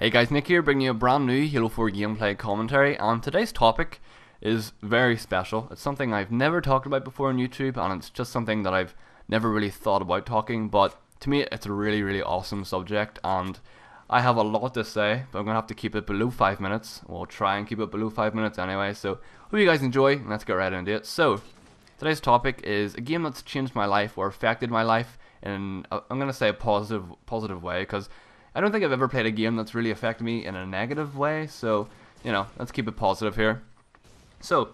Hey guys, Nick here, bringing you a brand new Halo 4 gameplay commentary, and today's topic is very special. It's something I've never talked about before on YouTube, and it's just something that I've never really thought about talking, but to me it's a really awesome subject, and I have a lot to say, but I'm going to have to keep it below 5 minutes. We'll try and keep it below 5 minutes anyway, so hope you guys enjoy, and let's get right into it. So, today's topic is a game that's changed my life, or affected my life, in, I'm going to say a positive way, because I don't think I've ever played a game that's really affected me in a negative way, so, let's keep it positive here. So,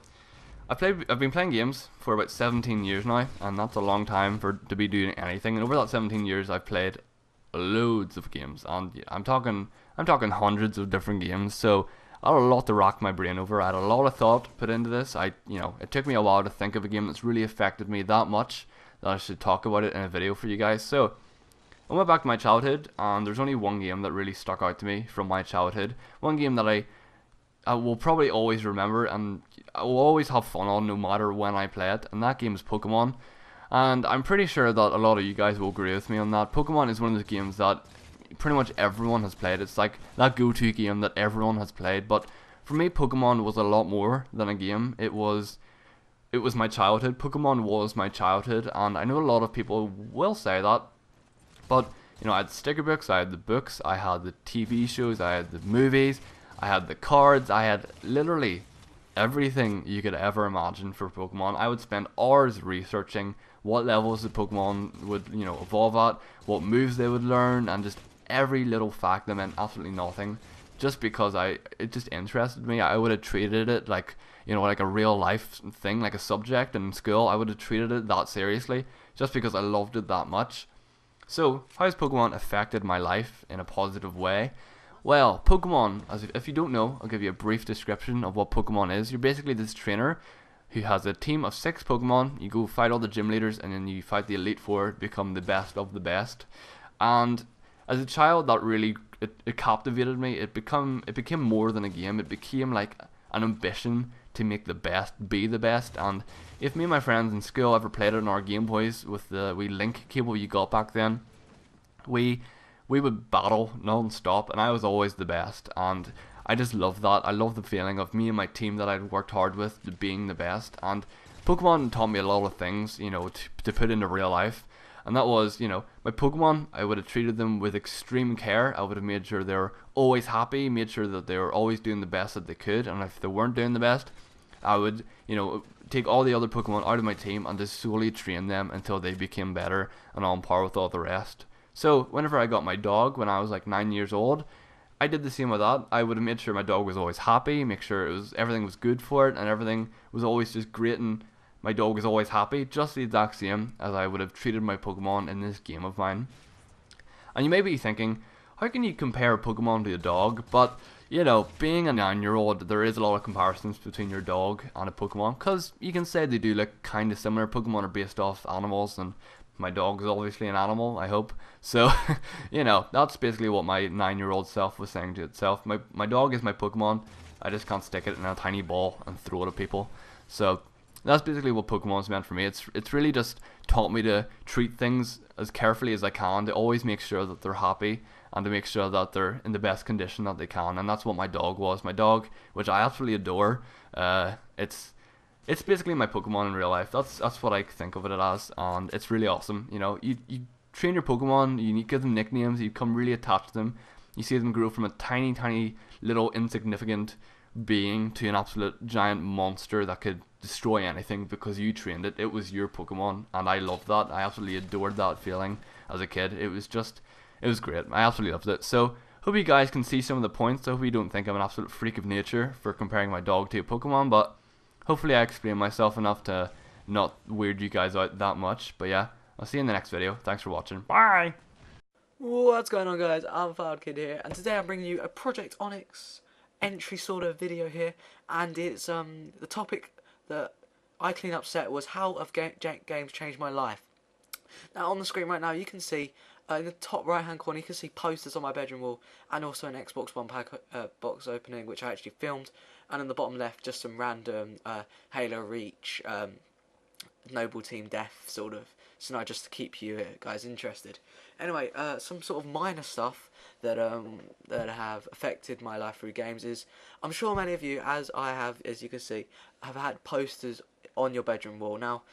I've been playing games for about 17 years now, and that's a long time to be doing anything, and over that 17 years I've played loads of games, and I'm talking hundreds of different games, so I had a lot to rack my brain over. I had a lot of thought put into this. It took me a while to think of a game that's really affected me that much that I should talk about it in a video for you guys. So, I went back to my childhood, and there's only one game that really stuck out to me from my childhood. One game that I will probably always remember, and I will always have fun on no matter when I play it, and that game is Pokemon. And I'm pretty sure that a lot of you guys will agree with me on that. Pokemon is one of those games that pretty much everyone has played. It's like that go-to game that everyone has played, but for me, Pokemon was a lot more than a game. It was my childhood. Pokemon was my childhood, and I know a lot of people will say that. But, I had sticker books, I had the books, I had the TV shows, I had the movies, I had the cards, I had literally everything you could ever imagine for Pokemon. I would spend hours researching what levels the Pokemon would, evolve at, what moves they would learn, and just every little fact that meant absolutely nothing. Just because it just interested me. I would have treated it like, like a real life thing, like a subject in school. I would have treated it that seriously, just because I loved it that much. So, how has Pokemon affected my life in a positive way? Well, Pokemon, if you don't know, I'll give you a brief description of what Pokemon is. You're basically this trainer who has a team of 6 Pokemon. You go fight all the gym leaders, and then you fight the Elite Four, become the best of the best. And as a child, that really it captivated me. It became more than a game. It became like an ambition to make the best, be the best. And if me and my friends in school ever played it on our Game Boys with the wee link cable you got back then, we would battle non-stop, and I was always the best, and I just love that. I love the feeling of me and my team that I'd worked hard with to being the best. And Pokemon taught me a lot of things, to put into real life. And that was, my Pokemon, I would have treated them with extreme care. I would have made sure they were always happy, made sure that they were always doing the best that they could. And if they weren't doing the best, I would, take all the other Pokemon out of my team and just slowly train them until they became better and on par with all the rest. So, whenever I got my dog when I was like 9 years old, I did the same with that. I would have made sure my dog was always happy, make sure everything was good for it, and everything was always just great, and my dog was always happy, just the exact same as I would have treated my Pokemon in this game of mine. And you may be thinking, how can you compare Pokemon to a dog? But, being a 9-year-old, there is a lot of comparisons between your dog and a Pokemon, because you can say they do look kind of similar. Pokemon are based off animals, and my dog is obviously an animal, I hope. So, that's basically what my 9-year-old self was saying to itself. My dog is my Pokemon. I just can't stick it in a tiny ball and throw it at people. So, that's basically what Pokemon's meant for me. It's really just taught me to treat things as carefully as I can, to always make sure that they're happy, and to make sure that they're in the best condition that they can. And that's what my dog was. My dog, which I absolutely adore, it's basically my Pokemon in real life. That's what I think of it as, and it's really awesome. You train your Pokemon, you give them nicknames, you become really attached to them. You see them grow from a tiny little insignificant being to an absolute giant monster that could destroy anything because you trained it. It was your Pokemon, and I loved that. I absolutely adored that feeling as a kid. It was great. I absolutely loved it. So, hope you guys can see some of the points. I hope you don't think I'm an absolute freak of nature for comparing my dog to a Pokemon, but hopefully I explain myself enough to not weird you guys out that much. But yeah, I'll see you in the next video. Thanks for watching. Bye! What's going on, guys? I'm FireWildKid here, and today I'm bringing you a Project Onyx entry sort of video here, and it's the topic that I cleaned up set was how have games changed my life. Now on the screen right now you can see in the top right hand corner you can see posters on my bedroom wall, and also an Xbox One pack box opening which I actually filmed, and in the bottom left just some random Halo Reach Noble Team Death sort of So no, just to keep you guys interested. Anyway, some sort of minor stuff that have affected my life through games is, I'm sure many of you, as I have, as you can see, have had posters on your bedroom wall. Now,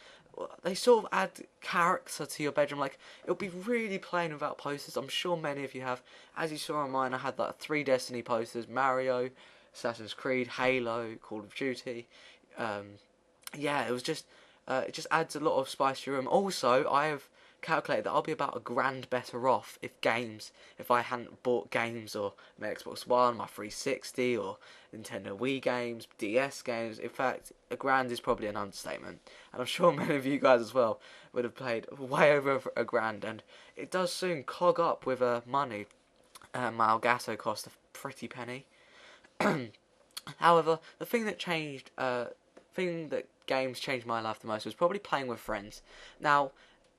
they sort of add character to your bedroom. Like, it would be really plain without posters. I'm sure many of you have. As you saw on mine, I had like 3 Destiny posters: Mario, Assassin's Creed, Halo, Call of Duty. Yeah, it just adds a lot of spice to your room. Also, I have calculated that I'll be about £1,000 better off if I hadn't bought games, or my Xbox One, my 360, or Nintendo Wii games, DS games. In fact, £1,000 is probably an understatement, and I'm sure many of you guys as well would have paid way over £1,000, and it does soon clog up with money. My Elgato cost a pretty penny. However, the thing that games changed my life the most was probably playing with friends. Now,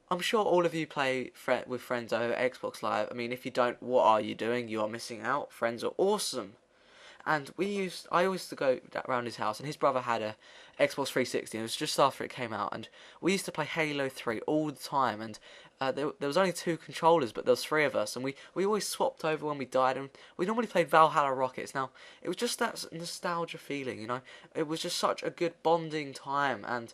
I'm sure all of you play with friends over Xbox Live. I mean, if you don't, what are you doing? You are missing out. Friends are awesome. And I used to go around his house, and his brother had a Xbox 360, and it was just after it came out, and we used to play Halo 3 all the time, and there was only 2 controllers, but there was 3 of us, and we always swapped over when we died, and we normally played Valhalla Rockets. Now, it was just that nostalgia feeling, you know? It was just such a good bonding time, and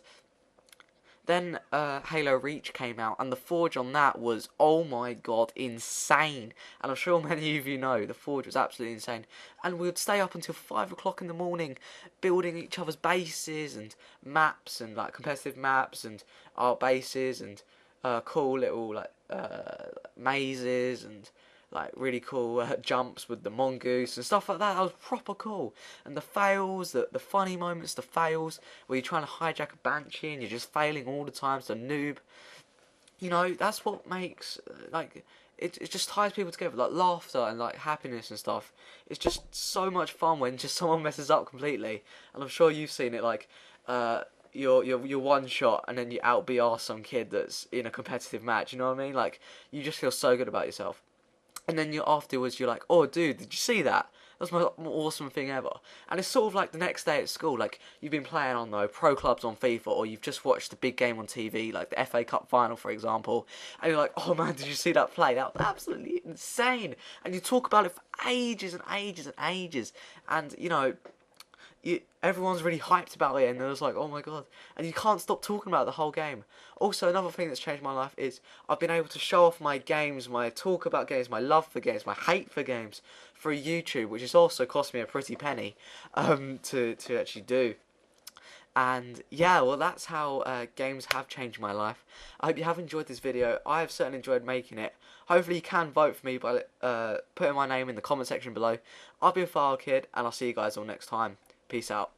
then Halo Reach came out, and the Forge on that was, oh my god, insane. And I'm sure many of you know, the Forge was absolutely insane. And we would stay up until 5 o'clock in the morning building each other's bases and maps, and like competitive maps, and our bases, and cool little like mazes, and like really cool jumps with the mongoose and stuff like that. That was proper cool. And the fails, the funny moments, the fails where you're trying to hijack a banshee and you're just failing all the time, so noob. You know, that's what makes it just ties people together, like laughter and like happiness and stuff. It's just so much fun when just someone messes up completely. And I'm sure you've seen it, like you're one shot and then you out BR some kid that's in a competitive match. You know what I mean? Like, you just feel so good about yourself. And then afterwards you're like, oh dude, did you see that? That's my awesome thing ever. And it's sort of like the next day at school, like you've been playing on pro clubs on FIFA, or you've just watched the big game on TV, like the FA Cup final, for example, and you're like, oh man, did you see that play? That was absolutely insane. And you talk about it for ages and ages and ages, and you know, everyone's really hyped about it, and they're just like, oh my god, and you can't stop talking about the whole game. Also, another thing that's changed my life is I've been able to show off my games, my talk about games, my love for games, my hate for games through YouTube, which has also cost me a pretty penny to actually do. And yeah, well, that's how games have changed my life. I hope you have enjoyed this video. I have certainly enjoyed making it. Hopefully you can vote for me by putting my name in the comment section below. I've been FireWildKid, and I'll see you guys all next time. Peace out.